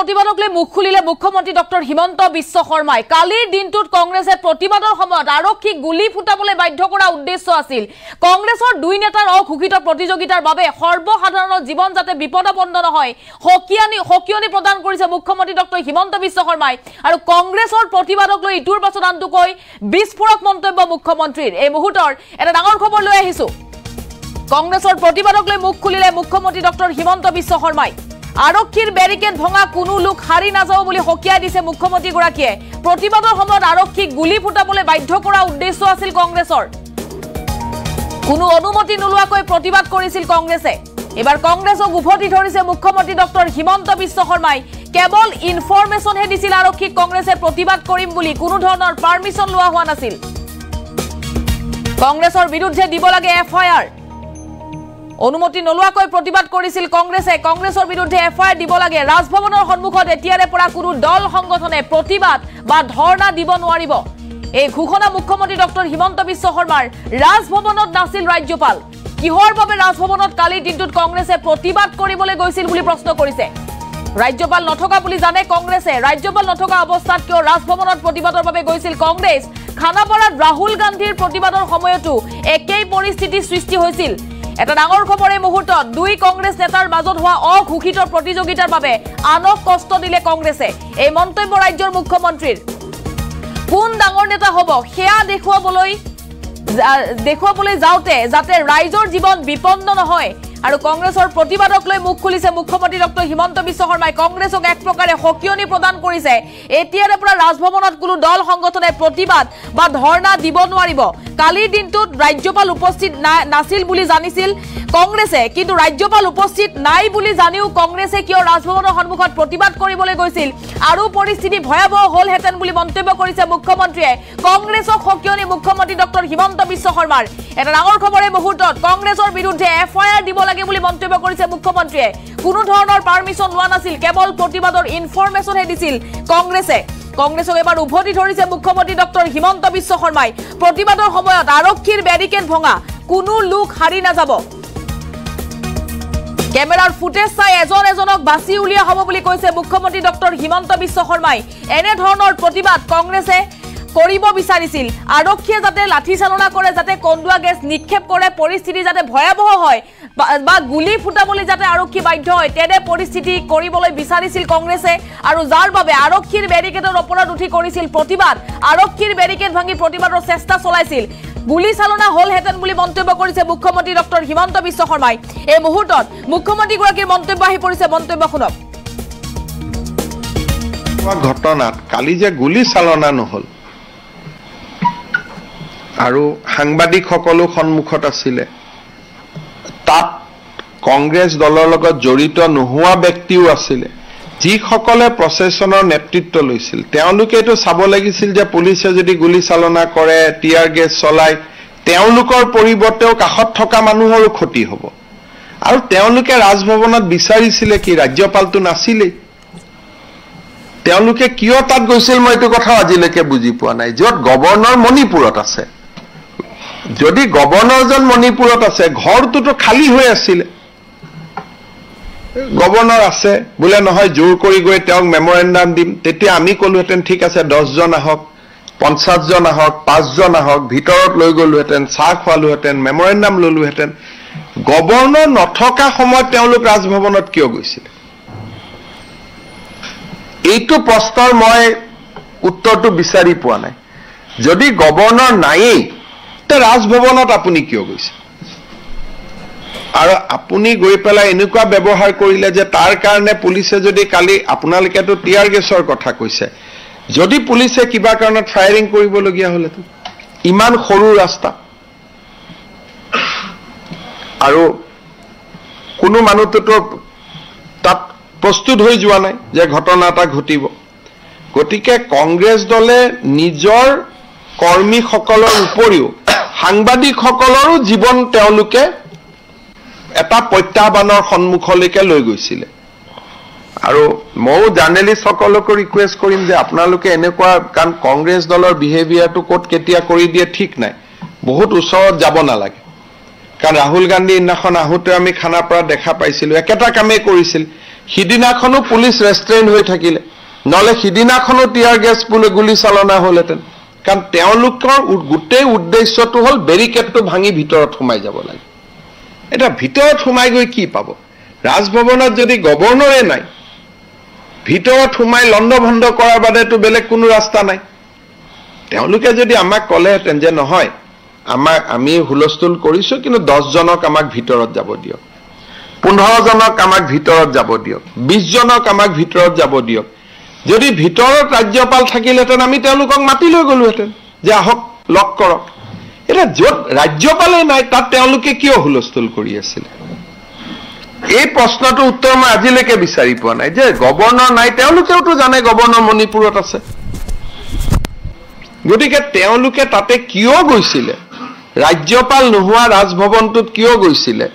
প্ৰতিবাদক লৈ মুখ খুলিলে মুখ্যমন্ত্ৰী ডক্টৰ হিমন্ত বিশ্ব শৰ্মাই। কালিৰ দিনটোত কংগ্ৰেছে প্ৰতিবাদৰ সময়ত আৰক্ষীক গুলী ফুটাবলৈ বাধ্য কৰা উদ্দেশ্য আছিল। কংগ্ৰেছৰ দুই নেতাৰ অঘোষিত প্ৰতিযোগিতাৰ বাবে সৰ্বসাধাৰণৰ জীৱন যাতে বিপদাপন্ন নহয় সকিয়নি প্ৰদান কৰিছে মুখ্যমন্ত্ৰী ডক্টৰ হিমন্ত বিশ্ব শৰ্মাই। আৰু কংগ্ৰেছৰ প্ৰতিবাদক লৈ ইটোৰ পাছত আনটোকৈ বিস্ফোৰক মন্তব্য মুখ্যমন্ত্ৰীৰ। এই মুহূৰ্তৰ এটা ডাঙৰ খবৰ লৈ আহিছো। কংগ্ৰেছৰ প্ৰতিবাদক লৈ মুখ খুলিলে মুখ্যমন্ত্ৰী ডক্টৰ হিমন্ত বিশ্ব শৰ্মাই। আৰক্ষীৰ বেৰিকেড ভঙা কোনো লোক হাৰি নাযাব বুলি হকিয়াই দিছে মুখ্যমন্ত্ৰীগৰাকীয়ে। প্ৰতিবাদৰ সময়ত আৰক্ষীক গুলী ফুটাবলৈ বাধ্য কৰা উদ্দেশ্য আছিল কংগ্ৰেছৰ। কোনো অনুমতি নোলোৱাকৈ প্ৰতিবাদ কৰিছিল কংগ্ৰেছে। এবাৰ কংগ্ৰেছক উভতি ধৰিছে মুখ্যমন্ত্ৰী ডক্টৰ হিমন্ত বিশ্ব শৰ্মাই। কেৱল ইনফৰমেশ্যনহে দিছিল আৰক্ষীক কংগ্ৰেছে প্ৰতিবাদ কৰিম বুলি, কোনো ধৰণৰ পাৰ্মিশ্যন লোৱা হোৱা নাছিল। কংগ্ৰেছৰ বিৰুদ্ধে দিব লাগে এফআইআৰ। অনুমতি নোলোৱাকৈ প্ৰতিবাদ কৰিছিল কংগ্ৰেছে। কংগ্ৰেছৰ বিৰুদ্ধে এফআইআৰ দিব লাগে। ৰাজভৱনৰ সন্মুখত এতিয়াৰে পৰা কোনো দল সংগঠনে প্ৰতিবাদ বা ধৰ্ণা দিব নোৱাৰিব। এই ঘোষণা মুখ্যমন্ত্ৰী ডক্টৰ হিমন্ত বিশ্ব শৰ্মাৰ। ৰাজভৱনত নাছিল ৰাজ্যপাল। কিহৰ বাবে ৰাজভৱনত কালিৰ দিনটোত কংগ্ৰেছে প্ৰতিবাদ কৰিবলৈ গৈছিল বুলি প্ৰশ্ন কৰিছে। ৰাজ্যপাল নথকা বুলি জানে কংগ্ৰেছে। ৰাজ্যপাল নথকা অৱস্থাত কিয় ৰাজভৱনত প্ৰতিবাদৰ বাবে গৈছিল কংগ্ৰেছ? খানাপাৰাত ৰাহুল গান্ধীৰ প্ৰতিবাদৰ সময়তো একেই পৰিস্থিতিৰ সৃষ্টি হৈছিল। এটা ডাঙৰ খবৰ এই মুহূৰ্তত। দুই কংগ্ৰেছ নেতাৰ মাজত হোৱা অঘোষিত প্ৰতিযোগিতাৰ বাবে আনক কষ্ট দিলে কংগ্ৰেছে। এই মন্তব্য ৰাজ্যৰ মুখ্যমন্ত্ৰীৰ। কোন ডাঙৰ নেতা হ'ব সেয়া দেখুৱাবলৈ যাওঁতে যাতে ৰাইজৰ জীৱন বিপন্ন নহয়। আৰু কংগ্ৰেছৰ প্ৰতিবাদক লৈ মুখ খুলিছে মুখ্যমন্ত্ৰী ডক্টৰ হিমন্ত বিশ্ব শৰ্মাই। কংগ্ৰেছক এক প্ৰকাৰে সকিয়নি প্ৰদান কৰিছে। এতিয়াৰে পৰা ৰাজভৱনত কোনো দল সংগঠনে প্ৰতিবাদ বা ধৰ্ণা দিব নোৱাৰিব। কালিৰ দিনটোত ৰাজ্যপাল উপস্থিত নাছিল বুলি জানিছিল কংগ্ৰেছে, কিন্তু ৰাজ্যপাল উপস্থিত নাই বুলি জানিও কংগ্ৰেছে কিয় ৰাজভৱনৰ সন্মুখত প্ৰতিবাদ কৰিবলৈ গৈছিল? আৰু পৰিস্থিতি ভয়াৱহ হলহেঁতেন বুলি মন্তব্য কৰিছে মুখ্যমন্ত্ৰীয়ে। কংগ্ৰেছক সকিয়নি মুখ্যমন্ত্ৰী ডক্টৰ হিমন্ত বিশ্ব শৰ্মাৰ। এটা ডাঙৰ খবৰ এই মুহূৰ্তত। কংগ্ৰেছৰ বিৰুদ্ধে এফআইআৰ দিব লাগে বুলি মন্তব্য কৰিছে মুখ্যমন্ত্ৰীয়ে। কোনো ধৰণৰ পাৰ্মিশ্যন লোৱা নাছিল, কেৱল প্ৰতিবাদৰ ইনফৰমেশ্যনহে দিছিল কংগ্ৰেছে। কংগ্ৰেছক এবাৰ উভতি ধৰিছে মুখ্যমন্ত্ৰী ডক্টৰ হিমন্ত বিশ্ব শৰ্মাই। প্ৰতিবাদৰ সময়ত আৰক্ষীৰ বেৰিকেড ভঙা কোনো লোক হাৰি নাযাব। কেমেৰাৰ ফুটেজ চাই এজন এজনক বাছি উলিওৱা হ'ব বুলি কৈছে মুখ্যমন্ত্ৰী ডক্টৰ হিমন্ত বিশ্ব শৰ্মাই। এনেধৰণৰ প্ৰতিবাদ কংগ্ৰেছে কৰিব বিচাৰিছিল। আৰক্ষীয়ে যাতে লাঠি চালনা কৰে, যাতে কন্দুৱা গেছ নিক্ষেপ কৰে, পৰিস্থিতি যাতে ভয়াৱহ হয় বা গুলী ফুটাবলৈ যাতে আৰক্ষী বাধ্য হয়, তেনে পৰিস্থিতি কৰিবলৈ বিচাৰিছিল কংগ্ৰেছে। আৰু যাৰ বাবে আৰক্ষীৰ বেৰিকেডৰ ওপৰত উঠি কৰিছিল প্ৰতিবাদ। আৰক্ষীৰ বেৰিকেড ভাঙি প্ৰতিবাদৰ চেষ্টা চলাইছিল। গুলী চালনা হলহেঁতেন বুলি মন্তব্য কৰিছে মুখ্যমন্ত্ৰী ডক্টৰ হিমন্ত বিশ্ব শৰ্মাই। এই মুহূৰ্তত মুখ্যমন্ত্ৰীগৰাকীৰ মন্তব্য আহি পৰিছে। মন্তব্য শুনক। ঘটনাত কালি যে গুলী চালনা নহল আৰু সাংবাদিকসকলো সন্মুখত আছিলে, তাত কংগ্ৰেছ দলৰ লগত জড়িত নোহোৱা ব্যক্তিও আছিলে, যিসকলে প্ৰচেছনৰ নেতৃত্ব লৈছিল। তেওঁলোকেতো চাব লাগিছিল যে পুলিচে যদি গুলী চালনা কৰে, টিয়াৰ গেছ চলায়, তেওঁলোকৰ পৰিৱৰ্তেও কাষত থকা মানুহৰো ক্ষতি হ'ব। আৰু তেওঁলোকে ৰাজভৱনত বিচাৰিছিলে কি? ৰাজ্যপালটো নাছিলেই। তেওঁলোকে কিয় তাত গৈছিল মই এইটো কথা আজিলৈকে বুজি পোৱা নাই। য'ত গভৰ্ণৰ মণিপুৰত আছে, যদি গভৰ্ণৰজন মণিপুৰত আছে, ঘৰটোতো খালী হৈ আছিলে। গভৰ্ণৰ আছে বোলে নহয়, জোৰ কৰি গৈ তেওঁক মেমৰেণ্ডাম দিম, তেতিয়া আমি ক'লোহেঁতেন ঠিক আছে 10 জন আহক, 50 জন আহক, 5 জন আহক, ভিতৰত লৈ গ'লোহেঁতেন, চাহ খোৱালোহেঁতেন, মেমৰেণ্ডাম ল'লোহেঁতেন। গভৰ্ণৰ নথকা সময়ত তেওঁলোক ৰাজভৱনত কিয় গৈছিলে? এইটো প্ৰশ্নৰ মই উত্তৰটো বিচাৰি পোৱা নাই। যদি গভৰ্ণৰ নায়েই, তে ৰাজভৱনত আপুনি কিয় গৈছে? আৰু আপুনি গৈ পেলাই এনেকুৱা ব্যৱহাৰ কৰিলে যে তাৰ কাৰণে পুলিচে যদি কালি, আপোনালোকেতো টিয়াৰ গেছৰ কথা কৈছে, যদি পুলিচে কিবা কাৰণত ফায়াৰিং কৰিবলগীয়া হ'লেতো, ইমান সৰু ৰাস্তা আৰু কোনো মানুহটোতো তাত প্ৰস্তুত হৈ যোৱা নাই যে ঘটনা এটা ঘটিব। গতিকে কংগ্ৰেছ দলে নিজৰ কৰ্মীসকলৰ উপৰিও সাংবাদিকসকলৰো জীৱন তেওঁলোকে এটা প্ৰত্যাহ্বানৰ সন্মুখলৈকে লৈ গৈছিলে। আৰু ময়ো জাৰ্নেলিষ্টসকলকো ৰিকুৱেষ্ট কৰিম যে আপোনালোকে এনেকুৱা, কাৰণ কংগ্ৰেছ দলৰ বিহেভিয়াৰটো ক'ত কেতিয়া কৰি দিয়ে ঠিক নাই, বহুত ওচৰত যাব নালাগে। কাৰণ ৰাহুল গান্ধী দিনাখন আহোঁতে আমি খানাপাৰাত দেখা পাইছিলোঁ, একেটা কামেই কৰিছিল। সিদিনাখনো পুলিচ ৰেষ্ট্ৰেইন হৈ থাকিলে, নহলে সিদিনাখনো টিয়াৰ গেছ গুলি চালনা হ'লহেঁতেন। কাৰণ তেওঁলোকৰ গোটেই উদ্দেশ্যটো হ'ল বেৰিকেডটো ভাঙি ভিতৰত সোমাই যাব লাগে। এটা ভিতৰত সোমাই গৈ কি পাব? ৰাজভৱনত যদি গভৰ্ণৰে নাই, ভিতৰত সোমাই লণ্ডভণ্ড কৰাৰ বাদেতো বেলেগ কোনো ৰাস্তা নাই। তেওঁলোকে যদি আমাক ক'লেহেঁতেন যে নহয়, আমি হুলস্থুল কৰিছো, কিন্তু 10 জনক আমাক ভিতৰত যাব দিয়ক, 15 জনক আমাক ভিতৰত যাব দিয়ক, 20 জনক আমাক ভিতৰত যাব দিয়ক। যদি ভিতৰত ৰাজ্যপাল থাকিলেহেঁতেন আমি তেওঁলোকক মাতি লৈ গলোহেঁতেন যে আহক, লগ কৰক। এটা য'ত ৰাজ্যপালে নাই তাত তেওঁলোকে কিয় হুলস্থুল কৰি আছিলে? এই প্ৰশ্নটোৰ উত্তৰ মই আজিলৈকে বিচাৰি পোৱা নাই। যে গভৰ্ণৰ নাই, তেওঁলোকেওতো জানে গভৰ্ণৰ মণিপুৰত আছে, গতিকে তেওঁলোকে তাতে কিয় গৈছিলে, ৰাজ্যপাল নোহোৱা ৰাজভৱনটোত কিয় গৈছিলে,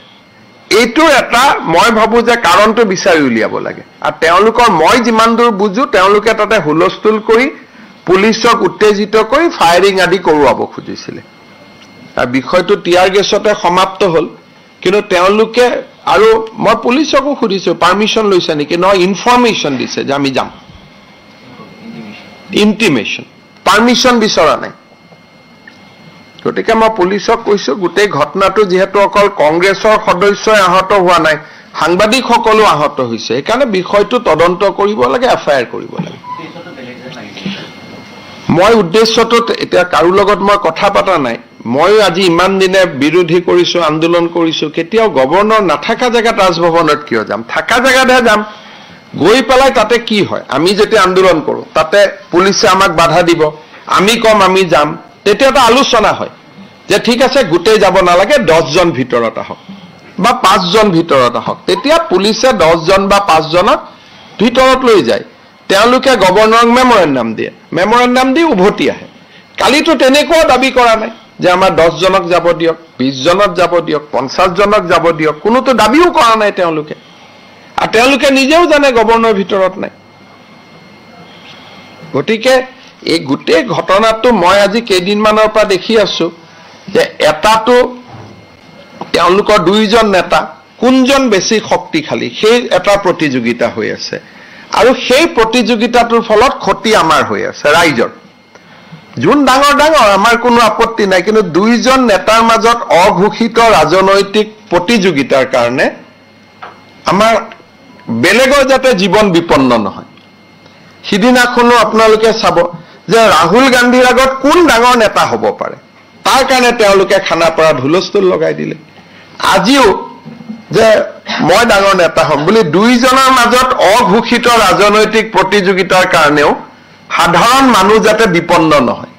এইটো এটা মই ভাবো যে কাৰণটো বিচাৰি উলিয়াব লাগে। আৰু তেওঁলোকৰ মই যিমান দূৰ বুজো, তেওঁলোকে তাতে হুলস্থুল কৰি পুলিচক উত্তেজিত কৰি ফায়াৰিং আদি কৰোৱাব খুজিছিলে। আৰু বিষয়টো টিয়াৰ গেছতে সমাপ্ত হ'ল। কিন্তু তেওঁলোকে, আৰু মই পুলিচকো সুধিছো পাৰ্মিশ্যন লৈছে নেকি, নহয় ইনফৰমেশ্যন দিছে যে আমি যাম, ইণ্টিমেশ্যন, পাৰ্মিশ্যন বিচৰা নাই। গতিকে মই পুলিচক কৈছো, গোটেই ঘটনাটো যিহেতু অকল কংগ্ৰেছৰ সদস্যই আহত হোৱা নাই, সাংবাদিকসকলো আহত হৈছে, সেইকাৰণে বিষয়টো তদন্ত কৰিব লাগে, এফআইআৰ কৰিব লাগে। মই উদ্দেশ্যটোত এতিয়া কাৰো লগত মই কথা পতা নাই। মই আজি ইমান দিনে বিৰোধী কৰিছো, আন্দোলন কৰিছো, কেতিয়াও গভৰ্ণৰ নাথাকা জেগাত ৰাজভৱনত কিয় যাম? থাকা জেগাতহে যাম। গৈ পেলাই তাতে কি হয়, আমি যেতিয়া আন্দোলন কৰো তাতে পুলিচে আমাক বাধা দিব, আমি কম আমি যাম, তেতিয়া এটা আলোচনা হয় যে ঠিক আছে গোটেই যাব নালাগে, 10 জন ভিতৰত আহক বা 5 জন ভিতৰত আহক। তেতিয়া পুলিচে 10 জন বা 5 জনক ভিতৰত লৈ যায়, তেওঁলোকে গভৰ্ণৰক মেমৰেণ্ডাম দিয়ে, মেমৰেণ্ডাম দি উভতি আহে। কালিতো তেনেকুৱাও দাবী কৰা নাই যে আমাৰ 10 জনক যাব দিয়ক, 20 জনক যাব দিয়ক, 50 জনক যাব দিয়ক, কোনোতো দাবীও কৰা নাই তেওঁলোকে। আৰু তেওঁলোকে নিজেও জানে গভৰ্ণৰ ভিতৰত নাই। গতিকে এই গোটেই ঘটনাটো মই আজি কেইদিনমানৰ পৰা দেখি আছো যে এটাটো তেওঁলোকৰ 2 জন নেতা, কোনজন বেছি শক্তিশালী সেই এটা প্ৰতিযোগিতা হৈ আছে। আৰু সেই প্ৰতিযোগিতাটোৰ ফলত ক্ষতি আমাৰ হৈ আছে, ৰাইজৰ। যোন ডাঙৰ ডাঙৰ আমাৰ কোনো আপত্তি নাই, কিন্তু 2 জন নেতাৰ মাজত অঘোষিত ৰাজনৈতিক প্ৰতিযোগিতাৰ কাৰণে আমাৰ বেলেগৰ যাতে জীৱন বিপন্ন নহয়। সিদিনাখনো আপোনালোকে চাব যে ৰাহুল গান্ধীৰ আগত কোন ডাঙৰ নেতা হ'ব পাৰে, তাৰ কাৰণে তেওঁলোকে খানাপাৰাত হুলস্থুল লগাই দিলে। আজিও যে মই ডাঙৰ নেতা হ'ম বুলি 2 জনৰ মাজত অঘোষিত ৰাজনৈতিক প্ৰতিযোগিতাৰ কাৰণেও সাধাৰণ মানুহ যাতে বিপন্ন নহয়,